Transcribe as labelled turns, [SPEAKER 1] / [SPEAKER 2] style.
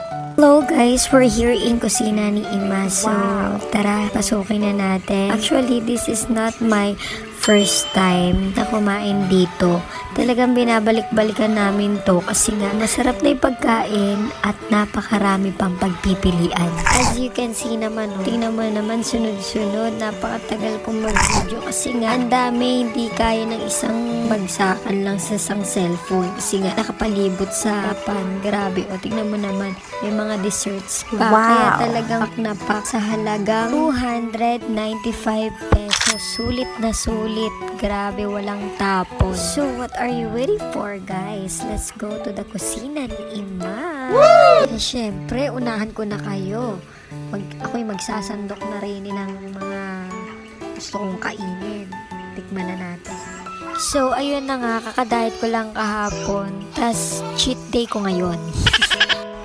[SPEAKER 1] Hello guys, we're here in kusina ni Ima. So, tara, pasukin na natin. Actually, this is not my first time na kumain dito. Talagang binabalik-balikan namin to kasi nga masarap na yung pagkain at napakarami pang pagpipilian. As you can see naman, tingnan mo naman sunod-sunod. Napakatagal kong mag-video kasi nga ang dami, hindi kaya ng isang bagsakan lang sa isang cellphone kasi nga nakapalibot sa pan. Grabe, o tingnan mo naman, may mga desserts pa. Kaya talagang napak sa halagang 295 pesos. Sulit na sulit. Grabe, walang tapon. So, what are you waiting for, guys? Let's go to the kusina ni Ima. And syempre, unahan ko na kayo. Ako'y magsasandok na rin ng mga gusto kong kainin. Tikman na natin. So, ayun na nga, kakadiet ko lang kahapon. Tas, cheat day ko ngayon.